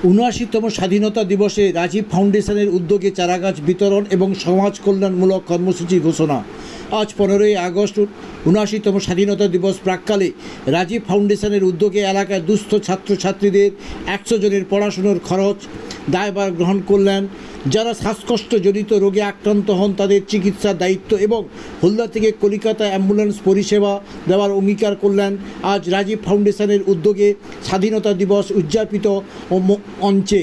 ৭৯তম স্বাধীনতা দিবসে রাজীব ফাউন্ডেশনের উদ্যোগে চারাগাছ বিতরণ এবং সমাজ কল্যাণমূলক কর্মসূচি ঘোষণা। আজ 15ই আগস্ট ৭৯তম স্বাধীনতা দিবস প্রাক্কালে রাজীব ফাউন্ডেশনের উদ্যোগে এলাকায় দুস্থ ছাত্রছাত্রীদের 100 জনের পড়াশুনোর খরচ দায়ভার গ্রহণ করলেন। যারা শ্বাসকষ্টজনিত রোগে আক্রান্ত হন তাদের চিকিৎসার দায়িত্ব এবং হলদা থেকে কলকাতা অ্যাম্বুলেন্স পরিষেবা দেওয়ার অঙ্গীকার করলেন। আজ রাজীব ফাউন্ডেশনের উদ্যোগে স্বাধীনতা দিবস উদযাপিত মঞ্চে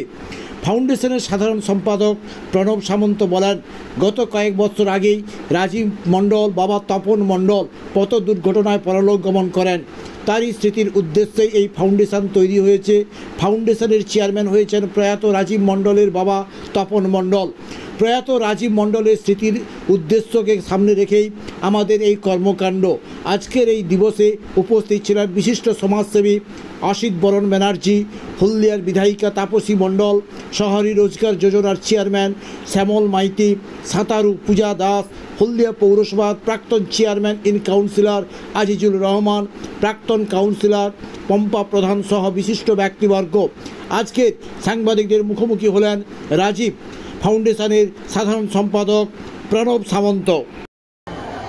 ফাউন্ডেশনের সাধারণ সম্পাদক প্রণব সামন্ত বলেন, গত কয়েক বছর আগেই রাজীব মণ্ডল বাবা তপন মণ্ডল পথ দুর্ঘটনায় পরলোক গমন করেন। তারই স্মৃতির উদ্দেশ্যেই এই ফাউন্ডেশন তৈরি হয়েছে। ফাউন্ডেশনের চেয়ারম্যান হয়েছেন প্রয়াত রাজীব মণ্ডলের বাবা তপন মণ্ডল। প্রয়াত রাজীব মণ্ডলের স্মৃতির উদ্দেশ্যকে সামনে রেখেই আমাদের এই কর্মকাণ্ড। আজকের এই দিবসে উপস্থিত ছিলেন বিশিষ্ট সমাজসেবী অসিত বরণ ব্যানার্জি, হলদিয়ার বিধায়িকা তাপসী মণ্ডল, শহরী রোজগার যোজনার চেয়ারম্যান শ্যামল মাইতি, সাঁতারু পূজা দাস, হলদিয়া পৌরসভার প্রাক্তন chairman in councillor Azizul Rahman, প্রাক্তন কাউন্সিলর পম্পা প্রধান সহ বিশিষ্ট ব্যক্তিবর্গ। আজকের সাংবাদিকদের মুখোমুখি হলেন রাজীব ফাউন্ডেশনের সাধারণ সম্পাদক প্রণব সামন্ত।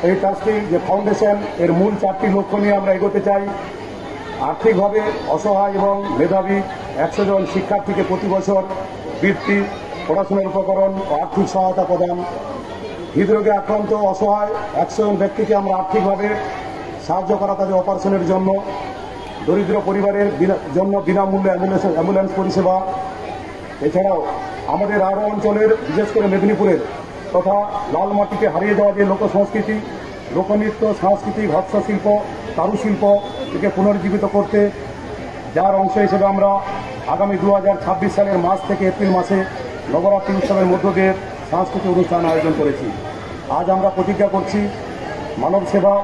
এই ট্রাস্টি যে ফাউন্ডেশন এর মূল 4টি লক্ষ্য নিয়ে আমরা এগোতে চাই। আর্থিকভাবে অসহায় এবং মেধাবী 100 জন শিক্ষার্থীকে প্রতি বছর বৃত্তি, পড়াশোনার উপকরণ ও আর্থিক সহায়তা প্রদান। হৃদরোগে আক্রান্ত অসহায় 100 জন ব্যক্তিকে আমরা আর্থিকভাবে সাহায্য করা তাদের অপারেশনের জন্য। দরিদ্র পরিবারের জন্য বিনামূল্যে অ্যাম্বুলেন্স পরিষেবা। এছাড়াও আমাদের আরও অঞ্চলের, বিশেষ করে মেদিনীপুরের তথা লাল মাটিতে হারিয়ে যাওয়া যে লোকসংস্কৃতি, লোকনৃত্য, সাংস্কৃতিক হস্তশিল্প, কারুশিল্প থেকে পুনর্জীবিত করতে, যার অংশ হিসেবে আমরা আগামী 2026 সালের মার্চ থেকে এপ্রিল মাসে নবরাত্রি উৎসবের মধ্য দিয়ে সাংস্কৃতিক অনুষ্ঠান আয়োজন করেছি। আজ আমরা প্রতিজ্ঞা করছি, মানব সেবা,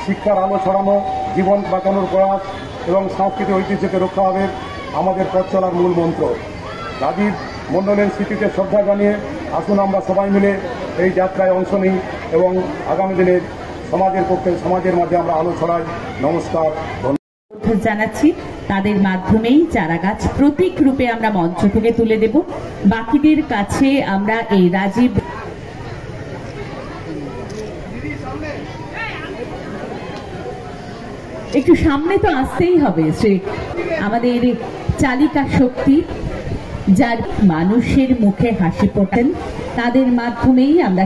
শিক্ষার আলো ছড়ানো, জীবন বাঁচানোর প্রয়াস এবং সাংস্কৃতিক ঐতিহ্যকে রক্ষা হবে আমাদের পথ চলার মূল মন্ত্র। রাজীব মণ্ডলের স্মৃতিতে শ্রদ্ধা জানিয়ে আসুন আমরা সবাই মিলে এই যাত্রায় অংশ নিই এবং আগামী দিনের সমাজের পক্ষে, সমাজের মাঝে আমরা আলো ছড়াই। নমস্কার, ধন্যবাদ জানাচ্ছি। তাদের মাধ্যমেই চারাগাছ প্রতীক রূপে আমরা মঞ্চ থেকে তুলে দেব। বাকিদের কাছে আমরা এই রাজীব একটু সামনে তো আসতেই হবে। আমাদের চালিকা শক্তি, যার মানুষের মুখে হাসি ফোটান, তাদের মাধ্যমেই আমরা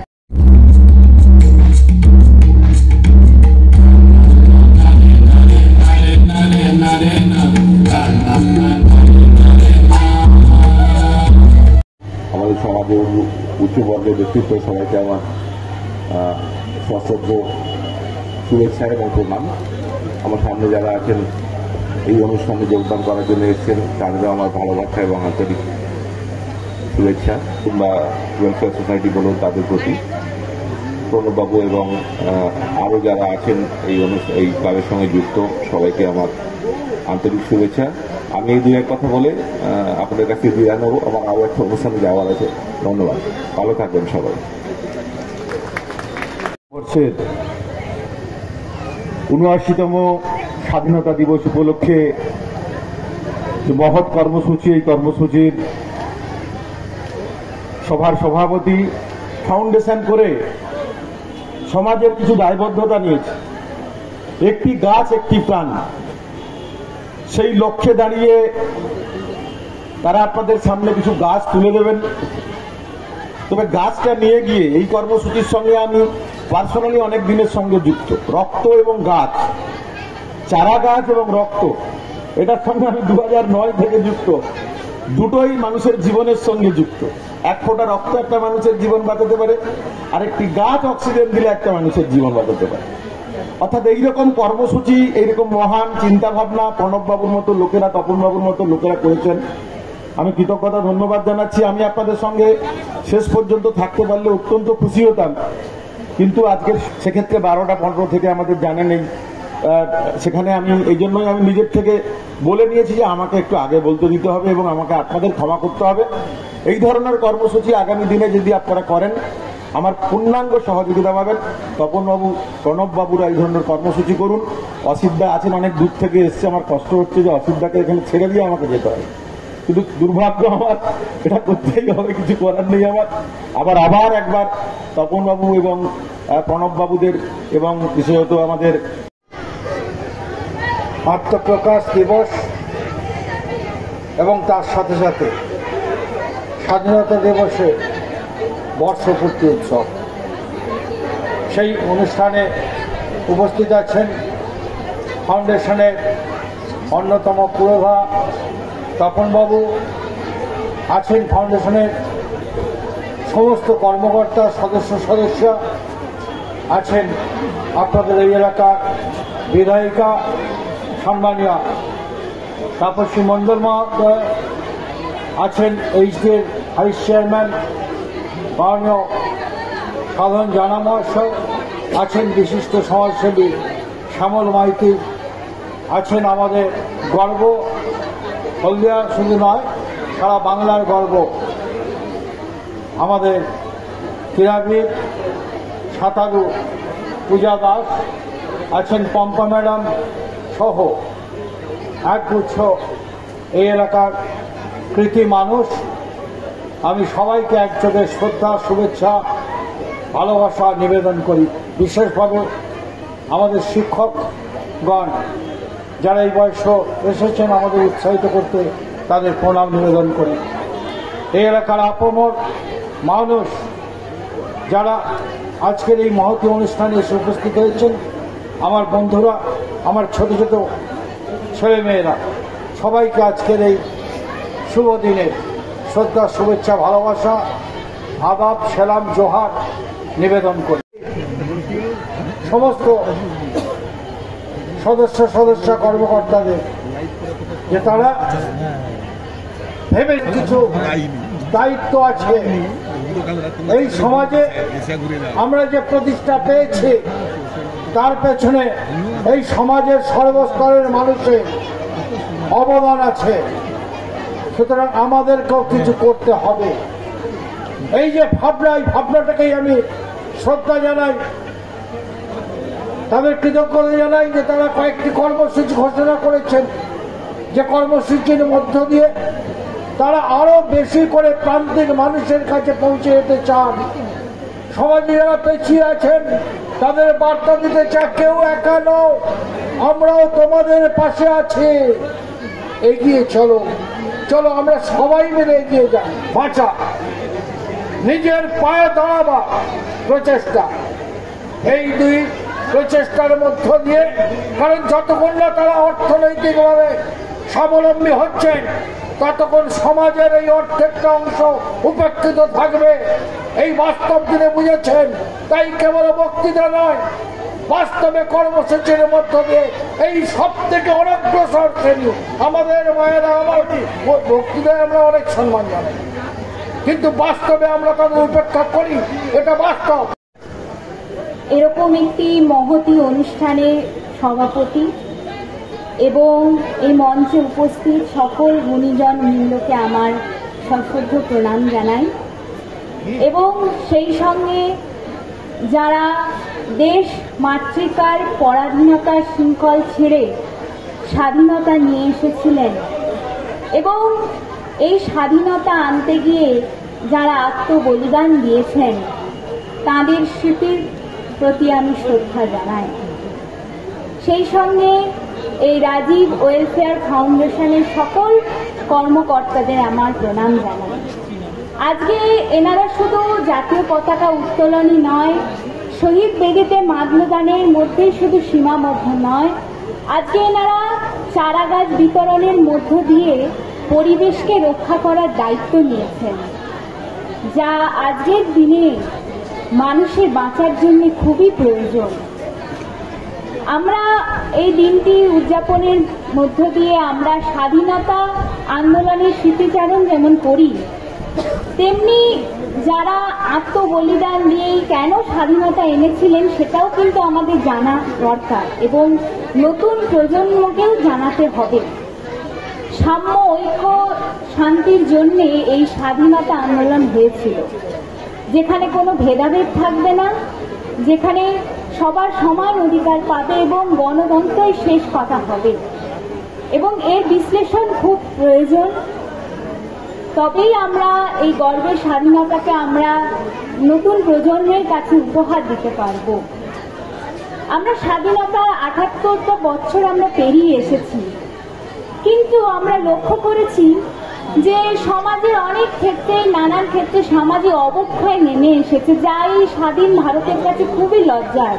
আমাদের সমাজের উচ্চবর্গের ব্যক্তিত্ব সবাইকে আমার সশ্রদ্ধ শুভেচ্ছা এবং প্রণাম। আমার সামনে যারা আছেন এই অনুষ্ঠানে যোগদান করার জন্য এসেছেন তাদেরও আমার ভালোবাসা এবং আন্তরিক শুভেচ্ছা, কিংবা ওয়েলফেয়ার সোসাইটি বলুন তাদের প্রতি। প্রণববাবু এবং আরও যারা আছেন এই ক্লাবের সঙ্গে যুক্ত সবাইকে আমার আন্তরিক শুভেচ্ছা। আমি এই 2-1 কথা বলে আপনাদের কাছে বিদায় নেব। আমার আরও একটা অনুষ্ঠানে যাওয়ার আছে। ধন্যবাদ, ভালো থাকবেন সবাই। ৭৯তম স্বাধীনতা দিবস উপলক্ষে যে মহৎ কর্মসূচি, এই কর্মসূচির সভার সভাপতি ফাউন্ডেশন করে সমাজের কিছু দায়বদ্ধতা নিয়েছে। একটি গাছ একটি প্রাণ, সেই লক্ষ্যে দাঁড়িয়ে তারা আপনাদের সামনে কিছু গাছ তুলে দেবেন। তবে গাছটা নিয়ে গিয়ে এই কর্মসূচির সঙ্গে আমি পার্সোনালি অনেক দিনের সঙ্গে যুক্ত। রক্ত এবং গাছ, চারা গাছ এবং রক্ত, এটার সঙ্গে আমি 2009 থেকে যুক্ত। দুটোই মানুষের জীবনের সঙ্গে যুক্ত। 1 ফোঁটা রক্ত একটা মানুষের জীবন বাঁচাতে পারে, আরেকটি গাছ অক্সিজেন দিলে একটা মানুষের জীবন বাঁচাতে পারে। অর্থাৎ এইরকম কর্মসূচি, এইরকম মহান চিন্তা ভাবনা প্রণববাবুর মতো লোকেরা, তপনবাবুর মতো লোকেরা করেছেন। আমি কৃতজ্ঞতা, ধন্যবাদ জানাচ্ছি। আমি আপনাদের সঙ্গে শেষ পর্যন্ত থাকতে পারলে অত্যন্ত খুশি হতাম, কিন্তু আজকে সেক্ষেত্রে 12টা 15 থেকে আমাদের জানা নেই। সেখানে আমি এই জন্যই আমি নিজের থেকে বলে নিয়েছি যে আমাকে একটু আগে বলতে দিতে হবে এবং আমাকে আপনাদের ক্ষমা করতে হবে। এই ধরনের কর্মসূচি আগামী দিনে যদি আপনারা করেন আমার পূর্ণাঙ্গ সহযোগিতা পাবেন। তপনবাবু, প্রণববাবুরা এই ধরনের কর্মসূচি করুন। অসিতদা আছেন, অনেক দূর থেকে এসছে, আমার কষ্ট হচ্ছে যে অসিতদাকে এখানে ছেড়ে দিয়ে আমাকে যেতে হয়। কিন্তু দুর্ভাগ্য আমার, এটা করতেই হবে, কিছু করার নেই আমার। আবার একবার তপনবাবু এবং প্রণববাবুদের এবং বিশেষত আমাদের আত্মপ্রকাশ দিবস এবং তার সাথে সাথে স্বাধীনতা দিবসে বর্ষপূর্তি উৎসব, সেই অনুষ্ঠানে উপস্থিত আছেন ফাউন্ডেশনের অন্যতম পুরোধা তপনবাবু, আছেন ফাউন্ডেশনের সমস্ত কর্মকর্তা সদস্য আছেন আপনাদের এই এলাকার বিধায়িকা সম্মানীয় তাপসী মণ্ডল মহোদয়, আছেন এইচডির ভাইস চেয়ারম্যান মাননীয় সাধারণ জানা মহাশয়, আছেন বিশিষ্ট সমাজসেবী শ্যামল মাইতি, আছেন আমাদের গর্ব হলদিয়া শুধু নয় সারা বাংলার গর্ব আমাদের ক্রীড়াবিদ সাঁতারু পূজা দাস, আছেন পম্পা ম্যাডাম সহ একগুচ্ছ এই এলাকার কৃতি মানুষ। আমি সবাইকে একযোগে শ্রদ্ধা, শুভেচ্ছা, ভালোবাসা নিবেদন করি। বিশেষভাবে আমাদের শিক্ষকগণ যারা এই বয়সে এসেছেন আমাদের উৎসাহিত করতে, তাদের প্রণাম নিবেদন করি। এই এলাকার আপামর মানুষ যারা আজকের এই মহতী অনুষ্ঠানে এসে উপস্থিত হয়েছেন, আমার বন্ধুরা, আমার ছোট ছোট ছেলেমেয়েরা, সবাইকে আজকের এই শুভ দিনে শ্রদ্ধা, শুভেচ্ছা, ভালোবাসা, আদাব, সেলাম, জোহার নিবেদন করি। সমস্ত সদস্য কর্মকর্তাদের যে তারা ভেবে কিছু দায়িত্ব আছে, এই সমাজে আমরা যে প্রতিষ্ঠা পেয়েছি তার পেছনে এই সমাজের সর্বস্তরের মানুষের অবদান আছে। সুতরাং আমাদেরকেও কিছু করতে হবে। এই যে ভাবনাটাকেই আমি শ্রদ্ধা জানাই, তাদের কৃতজ্ঞতা জানাই যে তারা কয়েকটি কর্মসূচি ঘোষণা করেছেন, যে কর্মসূচির মধ্য দিয়ে তারা আরো বেশি করে প্রান্তিক মানুষের কাছে পৌঁছে যেতে চান। সমাজে যারা পেছিয়ে আছেন তাদের বার্তা দিতে চান, কেউ একা নও, আমরাও তোমাদের পাশে আছি, এগিয়ে চলো, চলো আমরা সবাই মিলে এগিয়ে যাই। বাঁচা, নিজের পায়ে দাঁড়াবা প্রচেষ্টা, এই দুই প্রচেষ্টার মধ্য দিয়ে, কারণ যতক্ষণ না তারা অর্থনৈতিকভাবে স্বাবলম্বী হচ্ছেন ততক্ষণ সমাজের এই অর্ধেকটা অংশ উপেক্ষিত থাকবে। এই বাস্তব দিনে বুঝেছেন, তাই কেবল বক্তৃতা নয়, বাস্তবে কর্মসূচির মধ্য দিয়ে এই সব থেকে অনগ্রসর শ্রেণী আমাদের মায়েরা, আমার বক্তৃতায় আমরা অনেক সম্মান জানাই, কিন্তু বাস্তবে আমরা তাদের উপেক্ষা করি, এটা বাস্তব। এরকম একটি মহতী অনুষ্ঠানের সভাপতি এবং এই মঞ্চে উপস্থিত সকল গুণীজন বৃন্দকে আমার সশ্রদ্ধ প্রণাম জানাই, এবং সেই সঙ্গে যারা দেশ মাতৃকার পরাধীনতার শৃঙ্খল ছেড়ে স্বাধীনতা নিয়ে এসেছিলেন এবং এই স্বাধীনতা আনতে গিয়ে যারা আত্মবলিদান দিয়েছেন, তাদের স্মৃতির প্রতি আমি শ্রদ্ধা জানাই। সেই সঙ্গে এই রাজীব ওয়েলফেয়ার ফাউন্ডেশনের সকল কর্মকর্তাদের আমার প্রণাম জানাই। আজকে এনারা শুধু জাতীয় পতাকা উত্তোলনই নয়, শহীদ বেদিতে মাল্যদানের মধ্যে শুধু সীমাবদ্ধ নয়, আজকে এনারা চারা গাছ বিতরণের মধ্য দিয়ে পরিবেশকে রক্ষা করার দায়িত্ব নিয়েছেন, যা আজকের দিনে মানুষের বাঁচার জন্য খুবই প্রয়োজন। আমরা এই দিনটি উদযাপনের মধ্য দিয়ে আমরা স্বাধীনতা আন্দোলনের স্মৃতিচারণ যেমন করি, তেমনি যারা আত্মবলিদান দিয়েই কেন স্বাধীনতা এনেছিলেন সেটাও কিন্তু আমাদের জানা দরকার এবং নতুন প্রজন্মকেও জানাতে হবে। সাম্য, ঐক্য, শান্তির জন্য এই স্বাধীনতা আন্দোলন হয়েছিল, যেখানে কোনো ভেদাভেদ থাকবে না, যেখানে সবার সমান অধিকার পাবে এবং গণতন্ত্রই শেষ কথা হবে। এবং এর বিশ্লেষণ খুব প্রয়োজন, তবেই আমরা এই গর্বের স্বাধীনতাকে আমরা নতুন প্রজন্মের কাছে উপহার দিতে পারবো। আমরা স্বাধীনতার ৭৮টা বছর আমরা পেরিয়ে এসেছি, কিন্তু আমরা লক্ষ্য করেছি যে সমাজের অনেক ক্ষেত্রে, নানান ক্ষেত্রে সমাজে অবক্ষয় নেমে এসেছে, যা এই স্বাধীন ভারতের কাছে খুবই লজ্জার।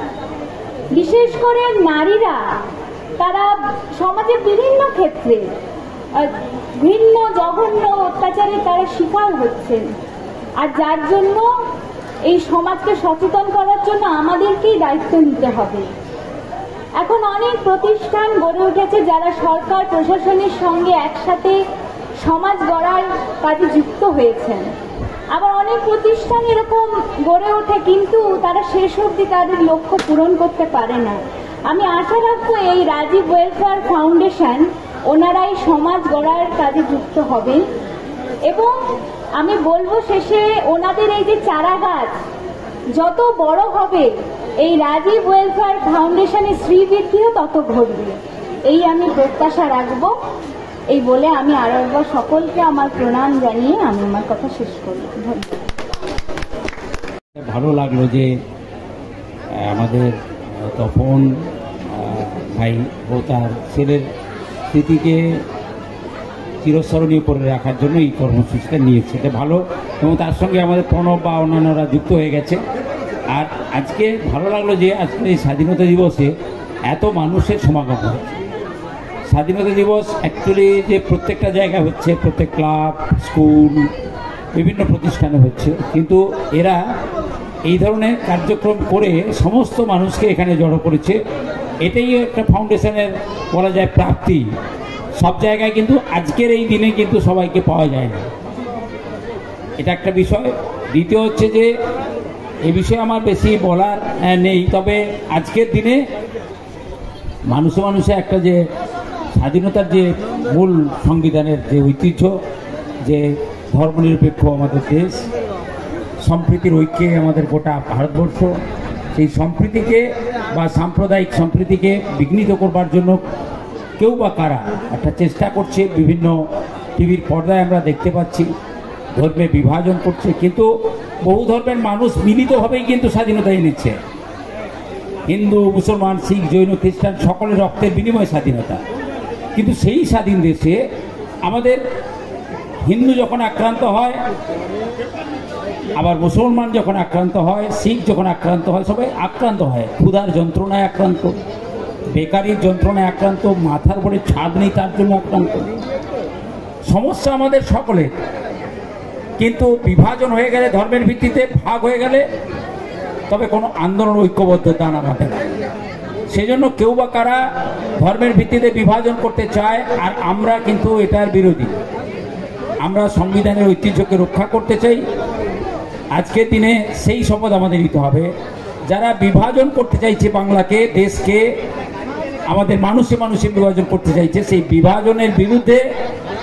বিশেষ করে নারীরা, তারা সমাজের বিভিন্ন ক্ষেত্রে ভিন্ন জঘন্য অত্যাচারে তারা শিকার হচ্ছেন। আর যার জন্য এই সমাজকে সচেতন করার জন্য আমাদেরকেই দায়িত্ব নিতে হবে। এখন অনেক প্রতিষ্ঠান গড়ে উঠেছে যারা সরকার প্রশাসনের সঙ্গে একসাথে সমাজ গড়ার কাজে যুক্ত হয়েছেন। আবার অনেক প্রতিষ্ঠান এরকম গড়ে ওঠে, কিন্তু তারা শেষ অবধি তাদের লক্ষ্য পূরণ করতে পারে না। আমি আশা রাখবো এই রাজীব ওয়েলফেয়ার ফাউন্ডেশন, ওনারাই সমাজ গড়ার কাজে যুক্ত হবেন। এবং আমি বলবো শেষে, ওনাদের এই যে চারা গাছ যত বড় হবে, এই রাজীব ওয়েলফেয়ার ফাউন্ডেশনের শ্রীবৃদ্ধিও তত ঘটবে, এই আমি প্রত্যাশা রাখবো। এই বলে আমি আরো একবার সকলকে আমার প্রণাম জানিয়ে আমি আমার কথা শেষ করব। ধন্যবাদ। ভালো লাগলো যে আমাদের তপন ভাই ও তার ছেলের স্মৃতিকে চিরস্মরণীয় করে রাখার জন্য এই কর্মসূচিটা নিয়েছে, এটা ভালো। এবং তার সঙ্গে আমাদের প্রণব বা অন্যান্যরা যুক্ত হয়ে গেছে। আর আজকে ভালো লাগলো যে আজকে এই স্বাধীনতা দিবসে এত মানুষের সমাগম হয়েছে। স্বাধীনতা দিবস অ্যাকচুয়ালি যে প্রত্যেকটা জায়গায় হচ্ছে, প্রত্যেক ক্লাব, স্কুল, বিভিন্ন প্রতিষ্ঠানে হচ্ছে, কিন্তু এরা এই ধরনের কার্যক্রম করে সমস্ত মানুষকে এখানে জড়ো করেছে। এটাই একটা ফাউন্ডেশনের বলা যায় প্রাপ্তি। সব জায়গায় কিন্তু আজকের এই দিনে কিন্তু সবাইকে পাওয়া যায় না, এটা একটা বিষয়। দ্বিতীয় হচ্ছে যে এই বিষয়ে আমার বেশি বলার নেই, তবে আজকের দিনে মানুষে মানুষে একটা যে স্বাধীনতার যে মূল সংবিধানের যে ঐতিহ্য, যে ধর্মনিরপেক্ষ আমাদের দেশ, সম্প্রীতির ঐক্যে আমাদের গোটা ভারতবর্ষ, সেই সম্প্রীতিকে বা সাম্প্রদায়িক সম্প্রীতিকে বিঘ্নিত করবার জন্য কেউ বা কারা একটা চেষ্টা করছে। বিভিন্ন টিভির পর্দায় আমরা দেখতে পাচ্ছি ধর্মে বিভাজন করছে, কিন্তু বহু ধর্মের মানুষ মিলিতভাবেই কিন্তু স্বাধীনতা এনেছে। হিন্দু, মুসলমান, শিখ, জৈন, খ্রিস্টান সকলের রক্তের বিনিময়ে স্বাধীনতা। কিন্তু সেই স্বাধীন দেশে আমাদের হিন্দু যখন আক্রান্ত হয়, আবার মুসলমান যখন আক্রান্ত হয়, শিখ যখন আক্রান্ত হয়, সবাই আক্রান্ত হয়। ক্ষুধার যন্ত্রণায় আক্রান্ত, বেকারির যন্ত্রণায় আক্রান্ত, মাথার উপরে ছাদ নেই তার জন্য আক্রান্ত। সমস্যা আমাদের সকলের, কিন্তু বিভাজন হয়ে গেলে, ধর্মের ভিত্তিতে ভাগ হয়ে গেলে, তবে কোনো আন্দোলন ঐক্যবদ্ধ দানা বাঁধে না। সেজন্য কেউ বা কারা ধর্মের ভিত্তিতে বিভাজন করতে চায়, আর আমরা কিন্তু এটার বিরোধী। আমরা সংবিধানের ঐতিহ্যকে রক্ষা করতে চাই। আজকের দিনে সেই শপথ আমাদের নিতে হবে। যারা বিভাজন করতে চাইছে বাংলাকে, দেশকে, আমাদের মানুষে মানুষে বিভাজন করতে চাইছে, সেই বিভাজনের বিরুদ্ধে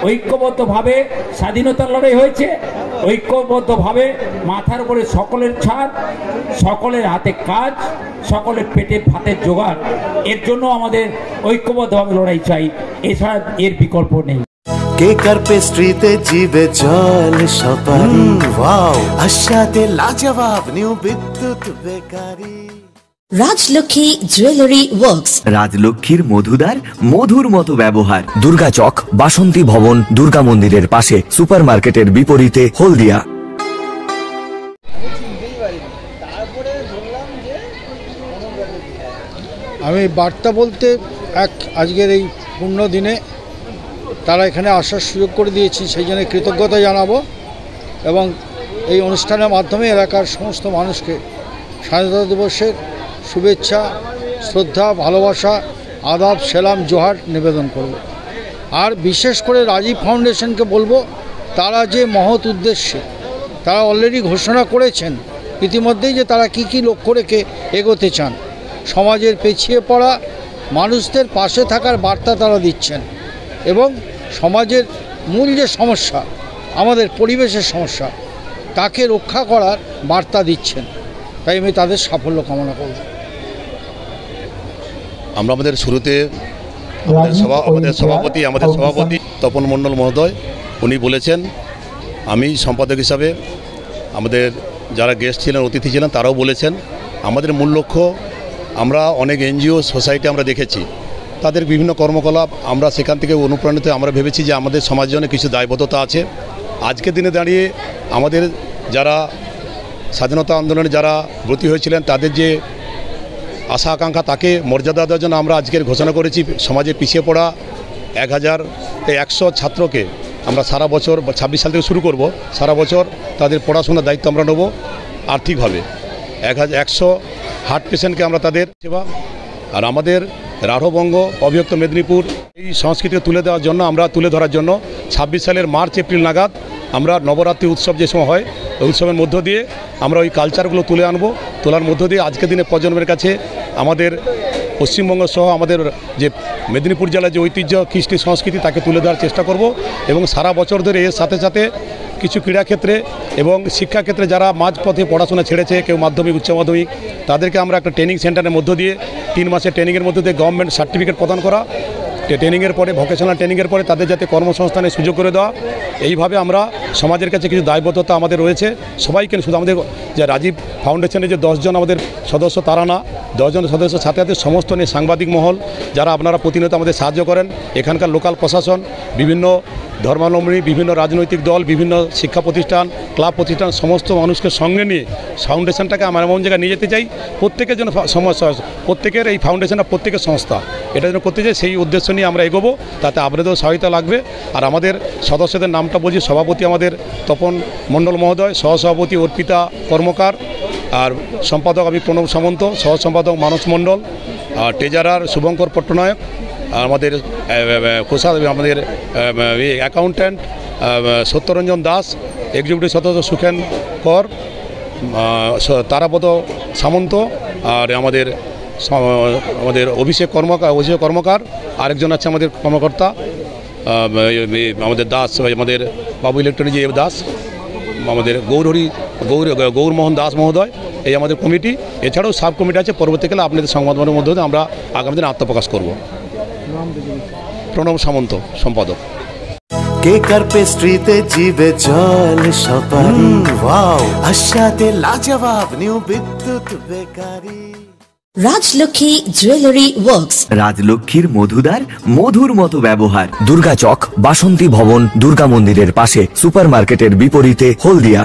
ঐক্যবদ্ধভাবে স্বাধীনতার লড়াই হয়েছে। ঐক্যবদ্ধভাবে মাথার উপরে সকলের ছাদ, সকলের হাতে কাজ, সকলের পেটে ভাতের জোগাড়, এর জন্য আমাদের ঐক্যবদ্ধভাবে লড়াই চাই। এছাড়া এর বিকল্প নেই। কেকার পেস্ট্রিতে জিবে জল সপারি, ওয়াও আশাতে লাজবাব নিউ বিদ্যুৎ বেকারি। রাজলক্ষ্মী জুয়েলারি ওয়ার্কস, রাজলক্ষ্মীর মধুদার, মধুর মতো ব্যবহার। দুর্গা চক, বাসন্তী ভবন, দুর্গা মন্দিরের পাশে, সুপার মার্কেটের বিপরীতে, হলদিয়া। আমি বার্তা বলতে আজকের এই পূর্ণ দিনে তারা এখানে আসার সুযোগ করে দিয়েছি, সেই জন্য কৃতজ্ঞতা জানাবো। এবং এই অনুষ্ঠানের মাধ্যমে এলাকার সমস্ত মানুষকে স্বাধীনতা দিবসের শুভেচ্ছা, শ্রদ্ধা, ভালোবাসা, আদাব, সেলাম, জোহার নিবেদন করব। আর বিশেষ করে রাজীব ফাউন্ডেশনকে বলবো, তারা যে মহৎ উদ্দেশ্যে তারা অলরেডি ঘোষণা করেছেন ইতিমধ্যেই যে তারা কি লক্ষ্য রেখে এগোতে চান। সমাজের পেছিয়ে পড়া মানুষদের পাশে থাকার বার্তা তারা দিচ্ছেন, এবং সমাজের মূল যে সমস্যা, আমাদের পরিবেশের সমস্যা, তাকে রক্ষা করার বার্তা দিচ্ছেন। তাই আমি তাদের সাফল্য কামনা করব। আমরা আমাদের শুরুতে আমাদের সভাপতি তপন মণ্ডল মহোদয় উনি বলেছেন আমি সম্পাদক হিসাবে আমাদের যারা গেস্ট ছিলেন, অতিথি ছিলেন, তারাও বলেছেন আমাদের মূল লক্ষ্য, আমরা অনেক এনজিও সোসাইটি আমরা দেখেছি, তাদের বিভিন্ন কর্মকলাপ, আমরা সেখান থেকে অনুপ্রাণিত আমরা ভেবেছি যে আমাদের সমাজের জন্য কিছু দায়বদ্ধতা আছে। আজকের দিনে দাঁড়িয়ে আমাদের যারা স্বাধীনতা আন্দোলনে যারা ব্রতী হয়েছিলেন তাদের যে আশা আকাঙ্ক্ষা, তাকে মর্যাদা দেওয়ার জন্য আমরা আজকের ঘোষণা করেছি সমাজে পিছিয়ে পড়া 1000-100 ছাত্রকে আমরা সারা বছর 26 সাল থেকে শুরু করব, সারা বছর তাদের পড়াশোনার দায়িত্ব আমরা নেব আর্থিকভাবে। 100 হার্ট পেশেন্টকে আমরা তাদের সেবা, আর আমাদের রাঢ়বঙ্গ অবিভক্ত মেদিনীপুর এই সংস্কৃতিকে তুলে ধরার জন্য 26 সালের মার্চ-এপ্রিল নাগাদ আমরা নবরাত্রি উৎসব যে সময় হয়, ওই উৎসবের মধ্য দিয়ে আমরা ওই কালচারগুলো তুলে আনবো। তোলার মধ্য দিয়ে আজকের দিনে প্রজন্মের কাছে আমাদের পশ্চিমবঙ্গ সহ আমাদের যে মেদিনীপুর জেলার যে ঐতিহ্য, কৃষ্টি সংস্কৃতি, তাকে তুলে ধরার চেষ্টা করব। এবং সারা বছর ধরে এর সাথে সাথে কিছু ক্রীড়াক্ষেত্রে এবং শিক্ষাক্ষেত্রে যারা মাঝপথে পড়াশোনা ছেড়েছে, কেউ মাধ্যমিক, উচ্চ মাধ্যমিক, তাদেরকে আমরা একটা ট্রেনিং সেন্টারের মধ্য দিয়ে 3 মাসের ট্রেনিংয়ের মধ্যে দিয়ে গভর্নমেন্ট সার্টিফিকেট প্রদান করা, ট্রেনিংয়ের পরে ভোকেশনাল ট্রেনিংয়ের পরে তাদের যাতে কর্মসংস্থানের সুযোগ করে দেওয়া। এইভাবে আমরা সমাজের কাছে কিছু দায়বদ্ধতা আমাদের রয়েছে সবাইকে, শুধু আমাদের যে রাজীব ফাউন্ডেশনের যে 10 জন আমাদের সদস্য তারা না, 10 জন সদস্য সাথে সাথে সমস্ত নিয়ে সাংবাদিক মহল যারা আপনারা প্রতিনিয়ত আমাদের সাহায্য করেন, এখানকার লোকাল প্রশাসন, বিভিন্ন ধর্মাবলম্বী, বিভিন্ন রাজনৈতিক দল, বিভিন্ন শিক্ষা প্রতিষ্ঠান, ক্লাব প্রতিষ্ঠান, সমস্ত মানুষকে সঙ্গে নিয়ে ফাউন্ডেশনটাকে আমরা এমন জায়গায় নিয়ে যেতে চাই প্রত্যেকের জন্য সমস্যা, প্রত্যেকের এই ফাউন্ডেশনটা প্রত্যেকের সংস্থা, এটা যেন করতে চাই, সেই উদ্দেশ্য নিয়ে আমরা এগোবো। তাতে আপনাদেরও সহায়তা লাগবে। আর আমাদের সদস্যদের নামটা বলছি, সভাপতি আমাদের তপন মণ্ডল মহোদয়, সহসভাপতি অর্পিতা কর্মকার, আর সম্পাদক আমি প্রণব সামন্ত, সহ সম্পাদক মানস মণ্ডল, আর ট্রেজারার শুভঙ্কর পট্টনায়ক, আর আমাদের আমাদের অ্যাকাউন্ট্যান্ট সত্যরঞ্জন দাস, এক্সিকিউটিভ সদস্য সুখেন কর, তারাপদ সামন্ত, আর আমাদের অভিষেক কর্মকার, আরেকজন আছে আমাদের কর্মকর্তা আমাদের দাস, আমাদের বাবু ইলেকট্রনিক দাস, আমাদের গৌরমোহন দাস মহোদয়, এই আমাদের কমিটি। এছাড়াও সাব কমিটি আছে, পরবর্তীকালে আপনাদের সংবাদমাধ্যমের মধ্যে আমরা আগামী দিনে আত্মপ্রকাশ করব। প্রণব সামন্ত, সম্পাদক। কেক আর পেস্ট্রিতে জিবে জল সপারি, ওয়াও, আশাতে লাজবাব নিউ বিদ্যুৎ বেকারি। রাজলক্ষ্মী জুয়েলারি ওয়ার্কস, রাজলক্ষ্মীর মধুদার, মধুর মতো ব্যবহার। দুর্গা চক, বাসন্তী ভবন, দুর্গা মন্দিরের পাশে, সুপারমার্কেটের বিপরীতে, হলদিয়া।